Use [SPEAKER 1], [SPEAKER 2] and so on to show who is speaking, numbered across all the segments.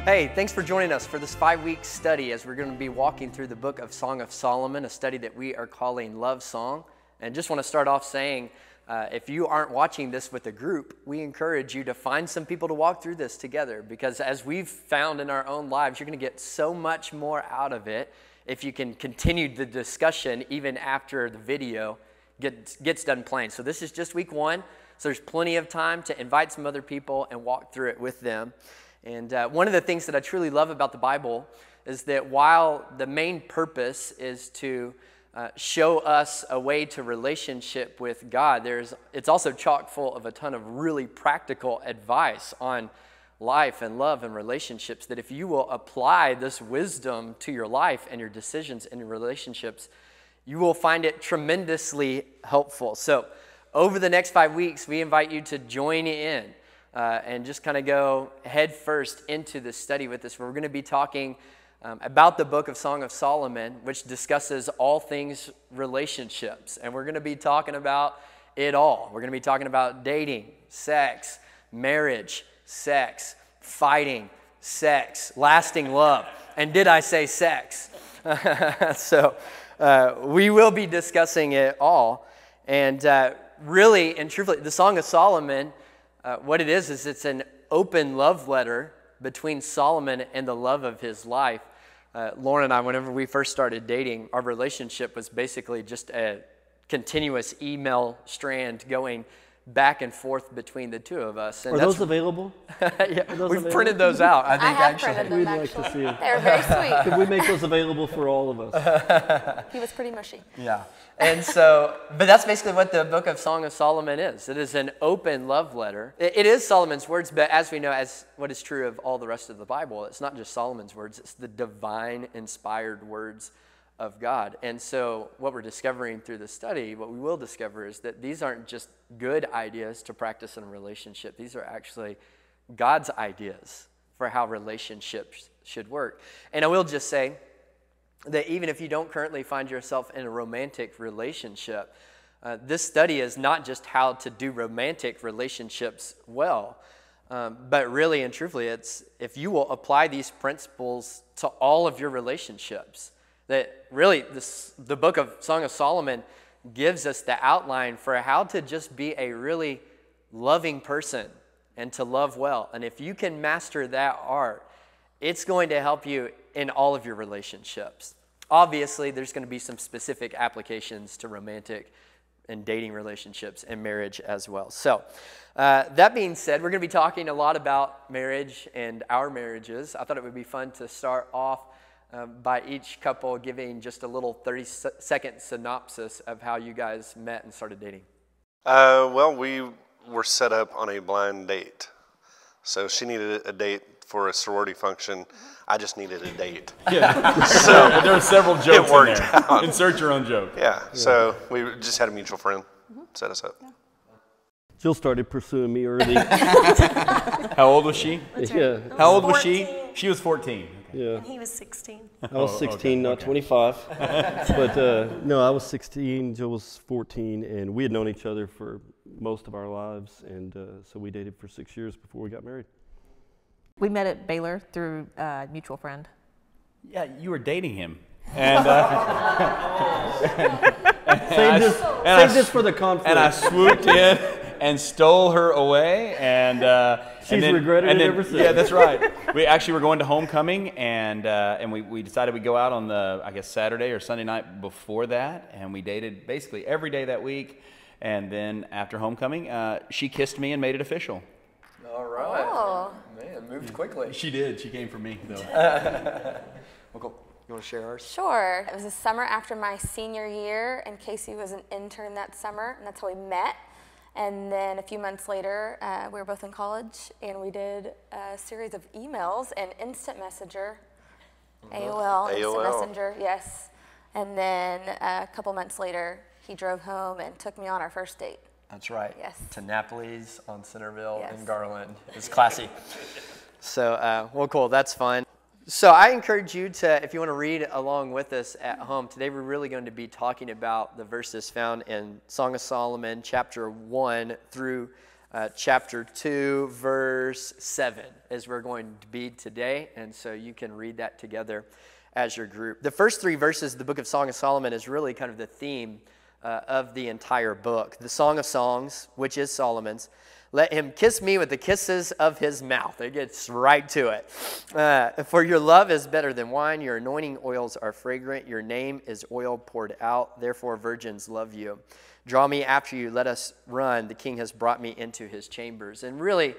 [SPEAKER 1] Hey, thanks for joining us for this 5-week study as we're going to be walking through the book of Song of Solomon, a study that we are calling Love Song. And just want to start off saying, if you aren't watching this with a group, we encourage you to find some people to walk through this together, because as we've found in our own lives, you're going to get so much more out of it if you can continue the discussion even after the video gets done playing. So this is just week 1, so there's plenty of time to invite some other people and walk through it with them. And one of the things that I truly love about the Bible is that while the main purpose is to show us a way to relationship with God, it's also chock full of a ton of really practical advice on life and love and relationships, that if you will apply this wisdom to your life and your decisions and your relationships, you will find it tremendously helpful. So over the next 5 weeks, we invite you to join in and just kind of go head first into this study with us. We're going to be talking about the book of Song of Solomon, which discusses all things relationships. And we're going to be talking about it all. We're going to be talking about dating, sex, marriage, sex, fighting, sex, lasting love. And did I say sex? So we will be discussing it all. And really and truthfully, the Song of Solomon, what it is it's an open love letter between Solomon and the love of his life. Lauren and I, whenever we first started dating, our relationship was basically just a continuous email strand going back and forth between the two of us. And
[SPEAKER 2] Are those available?
[SPEAKER 1] Yeah, we've printed those out, I think, actually.
[SPEAKER 2] We'd like to see them.
[SPEAKER 3] They're very sweet.
[SPEAKER 2] Could we make those available for all of us?
[SPEAKER 3] He was pretty mushy.
[SPEAKER 1] Yeah. And so, but that's basically what the book of Song of Solomon is. It is an open love letter. It is Solomon's words, but as we know, as what is true of all the rest of the Bible, it's not just Solomon's words, it's the divine inspired words of God. And so what we're discovering through the study, what we will discover is that these aren't just good ideas to practice in a relationship. These are actually God's ideas for how relationships should work. And I will just say that even if you don't currently find yourself in a romantic relationship, this study is not just how to do romantic relationships well, but really and truthfully, it's if you will apply these principles to all of your relationships, that really the book of Song of Solomon gives us the outline for how to just be a really loving person and to love well. And if you can master that art, it's going to help you in all of your relationships. Obviously, there's going to be some specific applications to romantic and dating relationships and marriage as well. So that being said, we're going to be talking a lot about marriage and our marriages. I thought it would be fun to start off by each couple giving just a little 30-second synopsis of how you guys met and started dating.
[SPEAKER 4] Well, we were set up on a blind date. So she needed a date for a sorority function. I just needed a date.
[SPEAKER 5] Yeah. So there were several jokes in there.
[SPEAKER 4] Out.
[SPEAKER 5] Insert your own joke.
[SPEAKER 4] Yeah. So we just had a mutual friend set us up.
[SPEAKER 3] Yeah.
[SPEAKER 2] Jill started pursuing me early.
[SPEAKER 5] How old was she?
[SPEAKER 2] Yeah.
[SPEAKER 5] How old was she? She was 14.
[SPEAKER 2] Yeah.
[SPEAKER 6] And he was 16.
[SPEAKER 2] I was 16, not 25. But no, I was 16, Jill was 14, and we had known each other for most of our lives, and so we dated for 6 years before we got married.
[SPEAKER 7] We met at Baylor through a mutual friend.
[SPEAKER 5] Yeah, you were dating him. And,
[SPEAKER 2] Save this for the conflict.
[SPEAKER 5] And I swooped in and stole her away, and
[SPEAKER 2] She's regretted it ever since.
[SPEAKER 5] Yeah, that's right. We actually were going to homecoming, and we decided we'd go out on the, I guess, Saturday or Sunday night before that, and we dated basically every day that week. And then after homecoming, she kissed me and made it official.
[SPEAKER 1] All right.
[SPEAKER 3] Oh.
[SPEAKER 1] Man, moved quickly.
[SPEAKER 5] She did. She came for me, though.
[SPEAKER 1] Well, cool. You want to share ours?
[SPEAKER 3] Sure. It was the summer after my senior year, and Casey was an intern that summer, and that's how we met. And then a few months later, we were both in college, and we did a series of emails and instant messenger, AOL, instant messenger, yes. And then a couple months later, he drove home and took me on our first date.
[SPEAKER 1] That's right.
[SPEAKER 3] Yes.
[SPEAKER 1] To Napoli's on Centerville
[SPEAKER 3] Yes.
[SPEAKER 1] in Garland. It's classy. So, well, cool. That's fun. So I encourage you to, if you want to read along with us at home, today we're really going to be talking about the verses found in Song of Solomon, chapter 1 through chapter 2, verse 7 is where we're going to be today. And so you can read that together as your group. The first 3 verses of the book of Song of Solomon is really kind of the theme of the entire book. The Song of Songs, which is Solomon's. Let him kiss me with the kisses of his mouth. It gets right to it. For your love is better than wine. Your anointing oils are fragrant. Your name is oil poured out. Therefore virgins love you. Draw me after you. Let us run. The king has brought me into his chambers. And really,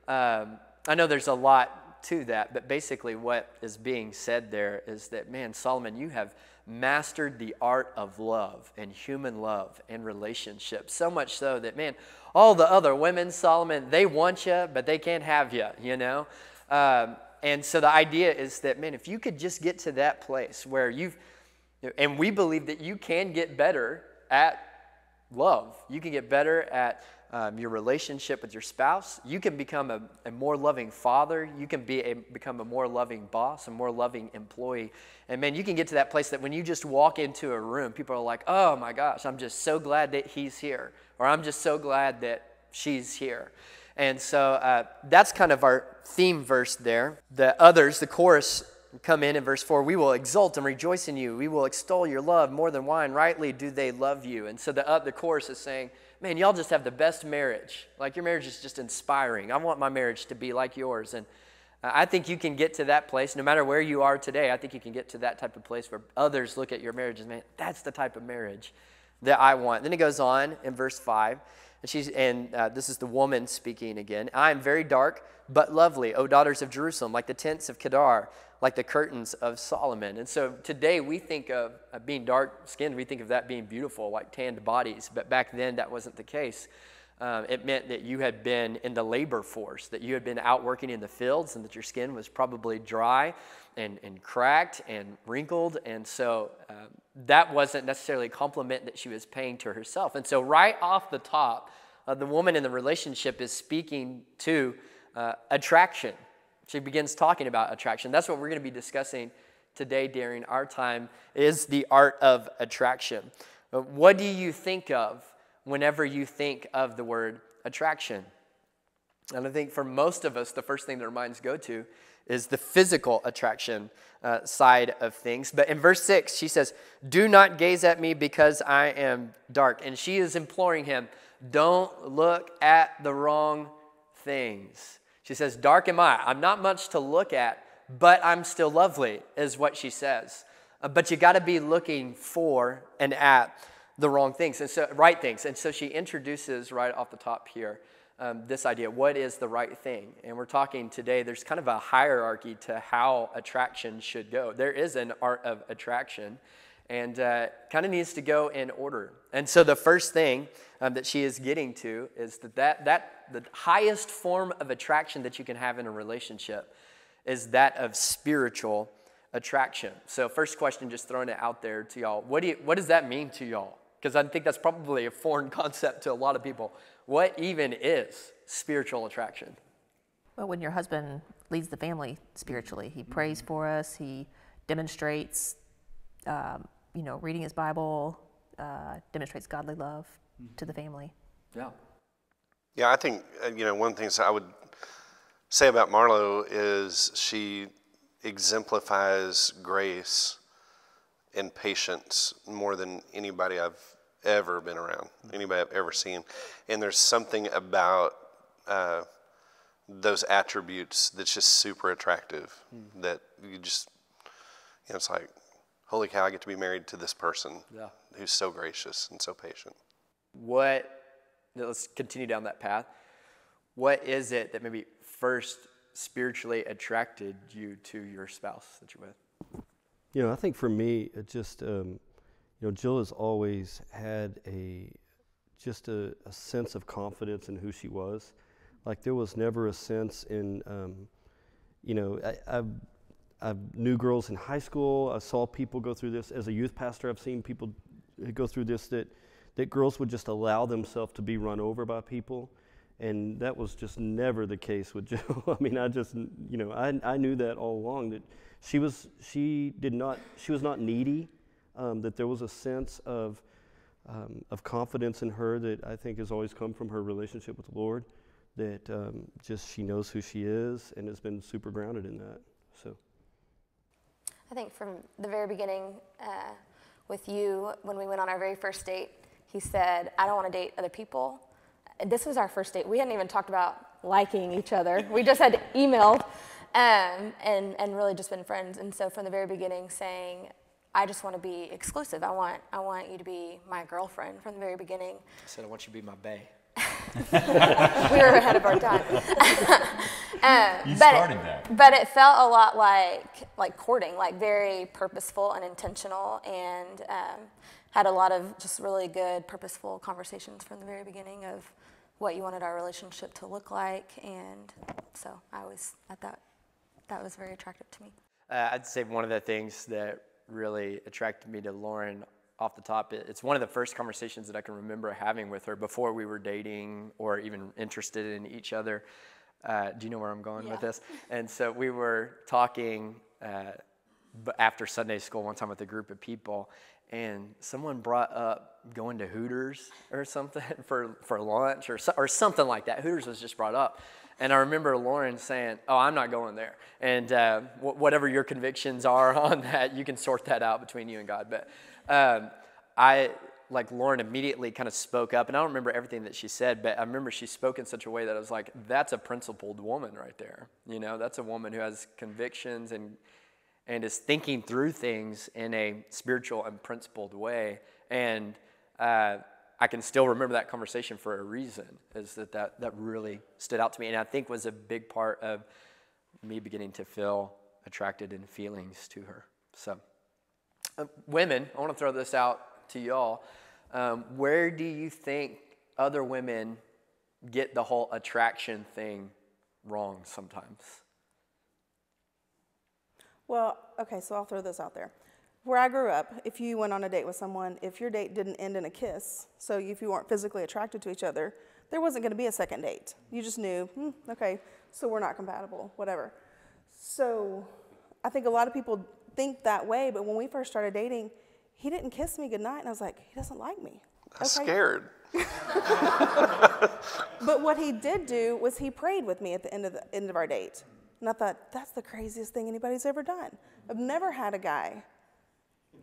[SPEAKER 1] I know there's a lot to that, but basically what is being said there is that, man, Solomon, you have mastered the art of love and human love and relationships. So much so that, man, all the other women, Solomon, they want you, but they can't have you, you know? And so the idea is that, man, if you could just get to that place where and we believe that you can get better at love. You can get better at your relationship with your spouse. You can become a more loving father. You can become a more loving boss, a more loving employee. And man, you can get to that place that when you just walk into a room, people are like, oh my gosh, I'm just so glad that he's here. Or I'm just so glad that she's here. And so that's kind of our theme verse there. The others, the chorus, come in verse 4. We will exult and rejoice in you. We will extol your love more than wine. Rightly do they love you. And so the chorus is saying, man, y'all just have the best marriage. Like, your marriage is just inspiring. I want my marriage to be like yours. And I think you can get to that place, no matter where you are today. I think you can get to that type of place where others look at your marriage and, man, that's the type of marriage that I want. Then it goes on in verse 5. And this is the woman speaking again. I am very dark, but lovely, O daughters of Jerusalem, like the tents of Kedar, like the curtains of Solomon. And so today we think of being dark-skinned, we think of that being beautiful, like tanned bodies. But back then that wasn't the case. It meant that you had been in the labor force, that you had been out working in the fields, and that your skin was probably dry and cracked and wrinkled. And so that wasn't necessarily a compliment that she was paying to herself. And so right off the top, the woman in the relationship is speaking to attraction. She begins talking about attraction. That's what we're going to be discussing today during our time, is the art of attraction. What do you think of whenever you think of the word attraction? And I think for most of us, the first thing that our minds go to is the physical attraction side of things. But in verse 6, she says, do not gaze at me because I am dark. And she is imploring him, don't look at the wrong things. She says, dark am I. I'm not much to look at, but I'm still lovely, is what she says. But you got to be looking for and at the wrong things, and so right things. And so she introduces right off the top here this idea, what is the right thing? And we're talking today, there's kind of a hierarchy to how attraction should go. There is an art of attraction, and kind of needs to go in order. And so the first thing that she is getting to is that the highest form of attraction that you can have in a relationship is that of spiritual attraction. So first question, just throwing it out there to y'all. What does that mean to y'all? Because I think that's probably a foreign concept to a lot of people. What even is spiritual attraction?
[SPEAKER 7] Well, when your husband leads the family spiritually, he prays for us, he demonstrates, reading his Bible, demonstrates godly love to the family.
[SPEAKER 1] Yeah.
[SPEAKER 4] Yeah, I think, one of the things I would say about Marlo is she exemplifies grace and patience more than anybody I've ever been around, anybody I've ever seen. And there's something about those attributes that's just super attractive, that you just, it's like, holy cow, I get to be married to this person who's so gracious and so patient.
[SPEAKER 1] Let's continue down that path. What is it that maybe first spiritually attracted you to your spouse that you're with?
[SPEAKER 2] I think for me, it just, Jill has always had a sense of confidence in who she was. Like, there was never a sense in, I knew girls in high school. I saw people go through this. As a youth pastor, I've seen people go through this, that girls would just allow themselves to be run over by people. And that was just never the case with Jill. I mean, I knew that all along, that she was not needy, that there was a sense of confidence in her that I think has always come from her relationship with the Lord. that just she knows who she is and has been super grounded in that. So
[SPEAKER 3] I think from the very beginning with you, when we went on our very first date, he said, I don't want to date other people. And this was our first date. We hadn't even talked about liking each other. We just had emailed and really just been friends. And so from the very beginning saying, I just want to be exclusive. I want you to be my girlfriend from the very beginning.
[SPEAKER 1] I said, I want you to be my bae.
[SPEAKER 3] We were ahead of our time.
[SPEAKER 5] You started that.
[SPEAKER 3] But it felt a lot like courting, like very purposeful and intentional, and had a lot of just really good, purposeful conversations from the very beginning of what you wanted our relationship to look like. And so I thought that was very attractive to me.
[SPEAKER 1] I'd say one of the things that really attracted me to Lauren off the top, it's one of the first conversations that I can remember having with her before we were dating or even interested in each other. Do you know where I'm going with this? And so we were talking after Sunday school one time with a group of people, and someone brought up going to Hooters or something for lunch or something like that. Hooters was just brought up. And I remember Lauren saying, oh, I'm not going there. And whatever your convictions are on that, you can sort that out between you and God. But Lauren immediately kind of spoke up. And I don't remember everything that she said, but I remember she spoke in such a way that I was like, that's a principled woman right there. You know, that's a woman who has convictions and is thinking through things in a spiritual and principled way. And I can still remember that conversation for a reason, is that really stood out to me, and I think was a big part of me beginning to feel attracted in feelings to her. So, women, I want to throw this out to y'all. Where do you think other women get the whole attraction thing wrong sometimes?
[SPEAKER 6] Well, okay, so I'll throw this out there. Where I grew up, if you went on a date with someone, if your date didn't end in a kiss, so if you weren't physically attracted to each other, there wasn't going to be a second date. You just knew, okay, so we're not compatible, whatever. So I think a lot of people think that way, but when we first started dating, he didn't kiss me goodnight, and I was like, he doesn't like me.
[SPEAKER 4] I was scared.
[SPEAKER 6] But what he did do was he prayed with me at the end of our date. And I thought, that's the craziest thing anybody's ever done. I've never had a guy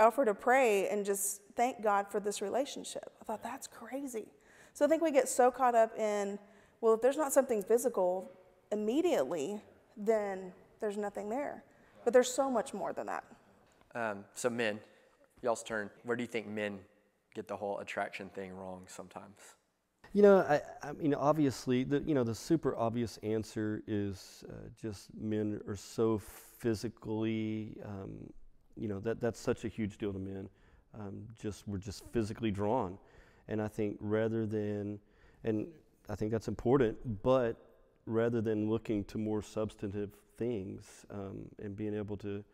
[SPEAKER 6] offer to pray and just thank God for this relationship. I thought, that's crazy. So I think we get so caught up in, well, if there's not something physical immediately, then there's nothing there. But there's so much more than that.
[SPEAKER 1] So men, y'all's turn. Where do you think men get the whole attraction thing wrong sometimes?
[SPEAKER 2] You know, I mean, obviously, the super obvious answer is just men are so physically, that's such a huge deal to men. We're just physically drawn. And I think and I think that's important, but rather than looking to more substantive things and being able to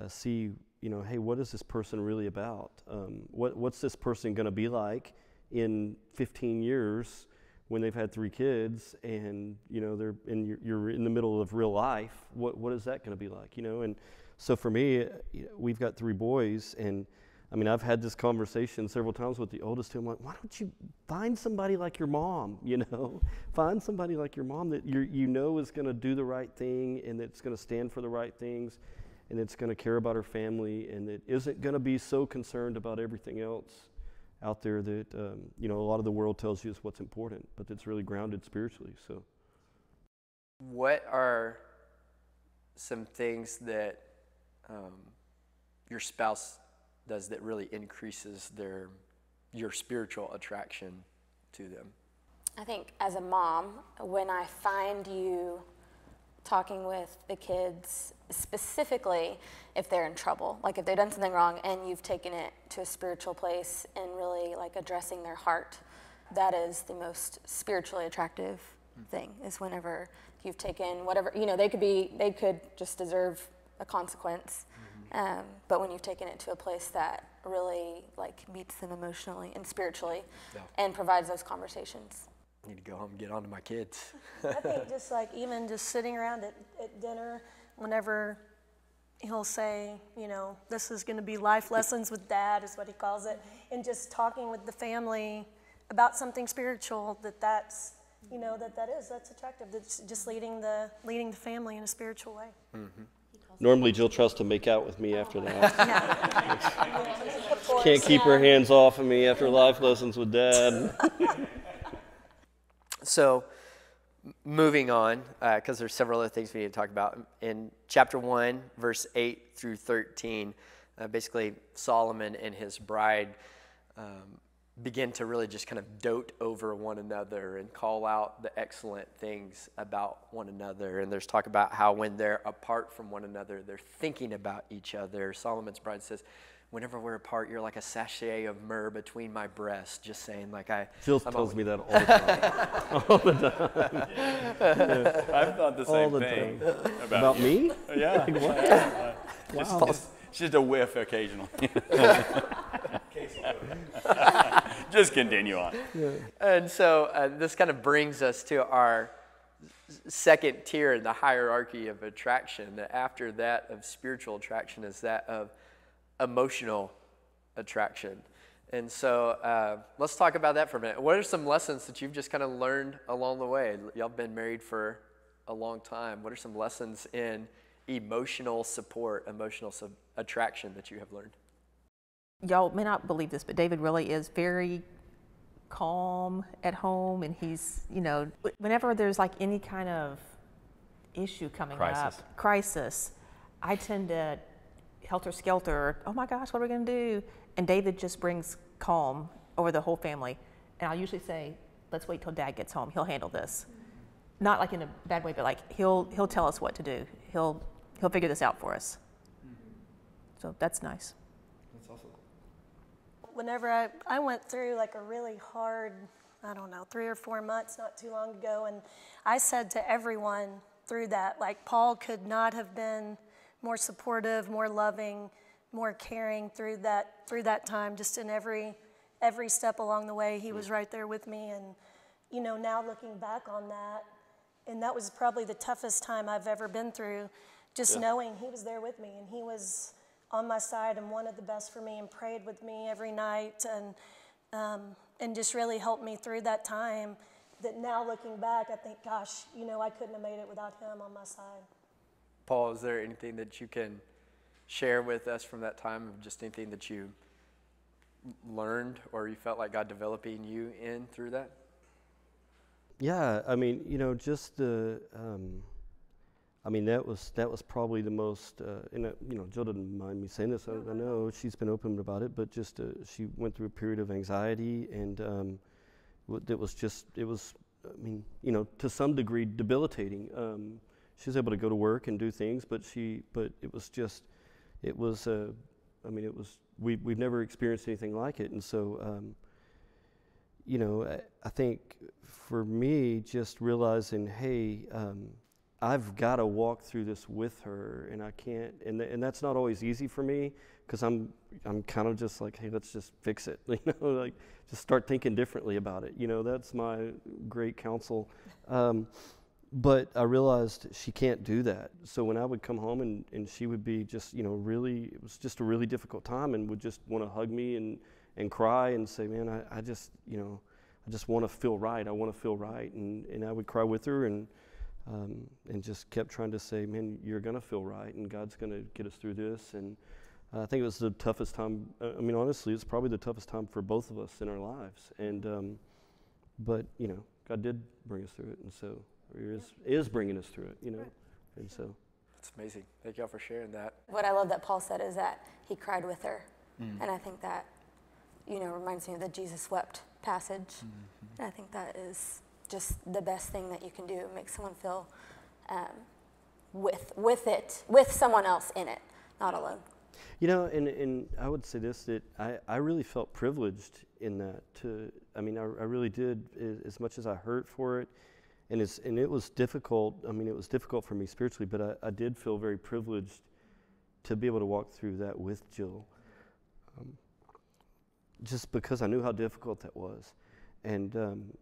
[SPEAKER 2] see, hey, what is this person really about? What's this person going to be like in 15 years when they've had 3 kids and you're in the middle of real life? What is that going to be like? And so for me, we've got 3 boys, and I mean, I've had this conversation several times with the oldest two. I'm like, why don't you find somebody like your mom? Find somebody like your mom that is going to do the right thing, and that's going to stand for the right things, and that's going to care about her family, and that isn't going to be so concerned about everything else out there that a lot of the world tells you is what's important, but that's really grounded spiritually. So,
[SPEAKER 1] what are some things that your spouse does that really increases your spiritual attraction to them?
[SPEAKER 3] I think as a mom, when I find you talking with the kids, specifically if they're in trouble, like if they've done something wrong and you've taken it to a spiritual place and really like addressing their heart, that is the most spiritually attractive thing, is whenever you've taken whatever, they could just deserve a consequence, but when you've taken it to a place that really like meets them emotionally and spiritually and provides those conversations.
[SPEAKER 1] I need to go home and get on to my kids.
[SPEAKER 8] I think just like even just sitting around at dinner, whenever he'll say, this is going to be life lessons with Dad is what he calls it, and just talking with the family about something spiritual, that's you know, that's attractive. That's just leading the family in a spiritual way.
[SPEAKER 2] Normally, Jill tries to make out with me after that.
[SPEAKER 8] Of course,
[SPEAKER 2] Can't keep her hands off of me after life lessons with Dad.
[SPEAKER 1] So, moving on, because there's several other things we need to talk about. In chapter 1, verse 8 through 13, basically Solomon and his bride begin to really just kind of dote over one another and call out the excellent things about one another. And there's talk about how when they're apart from one another, they're thinking about each other. Solomon's bride says, whenever we're apart, you're like a sachet of myrrh between my breasts. Just saying, like
[SPEAKER 2] Jill tells me that all the time. All the time.
[SPEAKER 5] I've thought the same thing
[SPEAKER 2] about me.
[SPEAKER 5] Yeah.
[SPEAKER 2] Like, what? Wow.
[SPEAKER 5] Just a whiff occasionally. Just continue on.
[SPEAKER 1] Yeah. And so this kind of brings us to our second tier in the hierarchy of attraction. After that of spiritual attraction is that of emotional attraction. And so let's talk about that for a minute. What are some lessons that you've just kind of learned along the way? Y'all been married for a long time. What are some lessons in emotional support, emotional attraction that you have learned?
[SPEAKER 7] Y'all may not believe this, but David really is very calm at home, and he's, you know, whenever there's like any kind of issue coming up, I tend to helter-skelter, oh my gosh, what are we going to do? And David just brings calm over the whole family. And I'll usually say, let's wait till Dad gets home. He'll handle this. Not like in a bad way, but like he'll tell us what to do. He'll figure this out for us. So that's nice.
[SPEAKER 2] That's awesome.
[SPEAKER 8] Whenever I went through like a really hard, 3 or 4 months not too long ago, and I said to everyone through that, like, Paul could not have been more supportive, more loving, more caring through that time. Just in every step along the way, he was right there with me. And, you know, now looking back on that, and that was probably the toughest time I've ever been through, just knowing he was there with me, and he was on my side and wanted the best for me and prayed with me every night, and just really helped me through that time. That now looking back, I think, gosh, you know, I couldn't have made it without him on my side.
[SPEAKER 1] Paul, is there anything that you can share with us from that time, of just anything that you learned or you felt like God developing you in through that?
[SPEAKER 2] Yeah, I mean, you know, just the, that was probably the most, you know, Jill didn't mind me saying this. I know she's been open about it, but just she went through a period of anxiety, and it was, I mean, you know, to some degree debilitating. She was able to go to work and do things, but we've never experienced anything like it. And so, you know, I think for me, just realizing, hey, I've got to walk through this with her, and I can't, and that's not always easy for me, because I'm kind of just like, hey, let's just fix it, you know, like just start thinking differently about it. You know, that's my great counsel. But I realized she can't do that. So when I would come home and she would be just, you know, really, it was just a really difficult time, and would just want to hug me and cry and say, man, I just, you know, I just want to feel right. I want to feel right. And I would cry with her and just kept trying to say, man, you're going to feel right, and God's going to get us through this. And I think it was the toughest time. I mean, honestly, it's probably the toughest time for both of us in our lives. And, but, you know, God did bring us through it. And so, is bringing us through it, you know, and so.
[SPEAKER 1] It's amazing. Thank y'all for sharing that.
[SPEAKER 3] What I love that Paul said is that he cried with her. And I think that, you know, reminds me of the Jesus wept passage. And I think that is just the best thing that you can do, make someone feel with someone else in it, not alone.
[SPEAKER 2] You know, and I would say this, that I really felt privileged in that. I really did, as much as I hurt for it. And it was difficult. I mean, it was difficult for me spiritually, but I did feel very privileged to be able to walk through that with Jill, just because I knew how difficult that was. And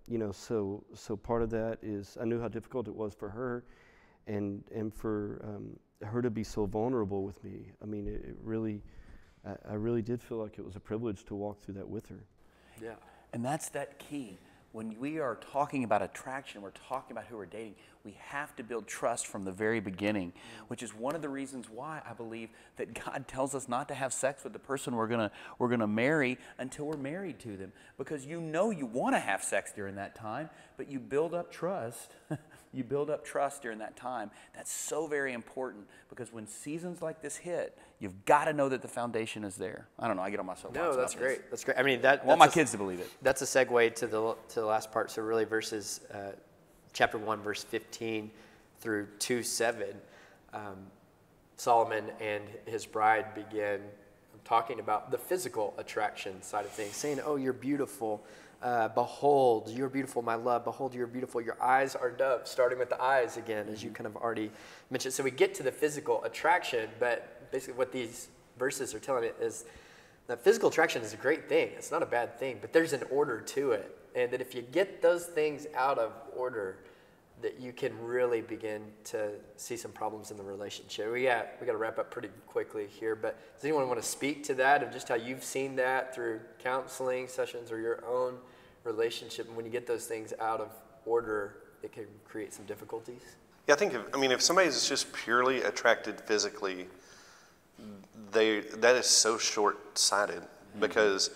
[SPEAKER 2] you know, so part of that is I knew how difficult it was for her, and for her to be so vulnerable with me. I mean, I really did feel like it was a privilege to walk through that with her.
[SPEAKER 5] Yeah, and that's that key. when we are talking about attraction, we're talking about who we're dating, we have to build trust from the very beginning, which is one of the reasons why I believe that God tells us not to have sex with the person we're gonna marry until we're married to them, because you want to have sex during that time, but you build up trust. You build up trust during that time. That's so very important, because when seasons like this hit, you've got to know that the foundation is there. I don't know. I get on my soapbox.
[SPEAKER 1] No, that's
[SPEAKER 5] about
[SPEAKER 1] great.
[SPEAKER 5] this.
[SPEAKER 1] That's great. I mean,
[SPEAKER 5] I want my kids to believe it.
[SPEAKER 1] That's a segue to the last part. So really, verses chapter 1, verse 15 through 2:7, Solomon and his bride begin talking about the physical attraction side of things, saying, "Oh, you're beautiful. Behold, you're beautiful, my love. Behold, you're beautiful. Your eyes are doves," starting with the eyes again, as you kind of already mentioned. So we get to the physical attraction, but basically what these verses are telling it is that physical attraction is a great thing. It's not a bad thing, but there's an order to it. And that if you get those things out of order, that you can really begin to see some problems in the relationship. We got to wrap up pretty quickly here, but does anyone want to speak to that, of just how you've seen that through counseling sessions or your own relationship? And when you get those things out of order, it can create some difficulties.
[SPEAKER 4] Yeah, if somebody's just purely attracted physically, that is so short-sighted, because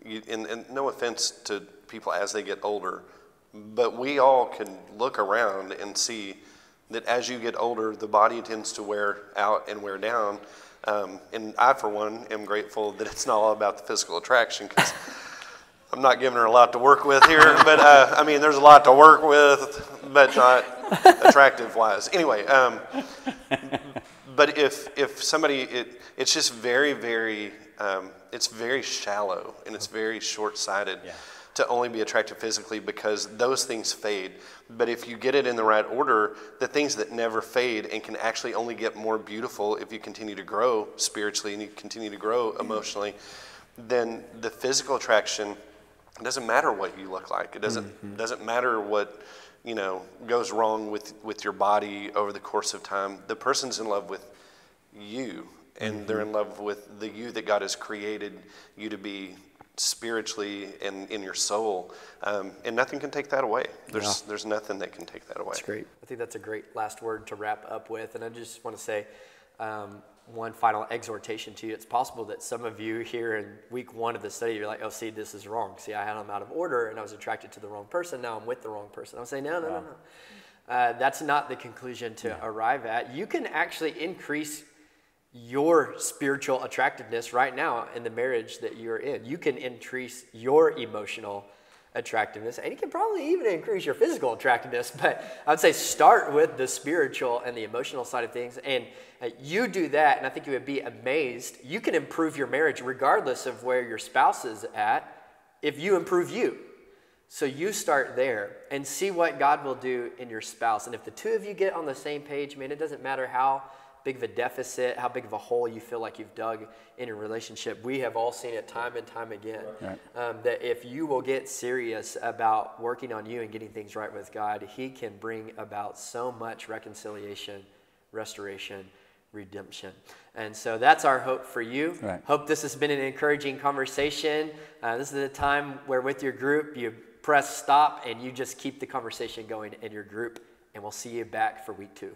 [SPEAKER 4] and no offense to people as they get older, but we all can look around and see that as you get older, the body tends to wear out and wear down. And I, for one, am grateful that it's not all about the physical attraction, because I'm not giving her a lot to work with here. But, there's a lot to work with, but not attractive-wise. Anyway, but if somebody, it's just very, very, it's very shallow, and it's very short-sighted. Yeah. To only be attractive physically, because those things fade. But if you get it in the right order, the things that never fade and can actually only get more beautiful if you continue to grow spiritually and you continue to grow emotionally, then the physical attraction, it doesn't matter what you look like. It doesn't matter what goes wrong with your body over the course of time. The person's in love with you, and they're in love with the you that God has created you to be spiritually and in your soul, and nothing can take that away. There's nothing that can take that away.
[SPEAKER 1] That's great. I think that's a great last word to wrap up with. And I just want to say one final exhortation to you. It's possible that some of you here in week 1 of the study, you're like, "Oh, see, this is wrong. See, I had them out of order, and I was attracted to the wrong person. Now I'm with the wrong person." I would say, no. That's not the conclusion to arrive at. You can actually increase your spiritual attractiveness right now in the marriage that you're in. You can increase your emotional attractiveness, and you can probably even increase your physical attractiveness, but I would say start with the spiritual and the emotional side of things, and you do that, and I think you would be amazed. You can improve your marriage regardless of where your spouse is at if you improve you. So you start there and see what God will do in your spouse. And if the two of you get on the same page, man, it doesn't matter how big of a deficit, how big of a hole you feel like you've dug in your relationship. We have all seen it time and time again, that if you will get serious about working on you and getting things right with God, He can bring about so much reconciliation, restoration, redemption. And so that's our hope for you. Right. Hope this has been an encouraging conversation. This is the time where with your group, you press stop and you just keep the conversation going in your group, and we'll see you back for week 2.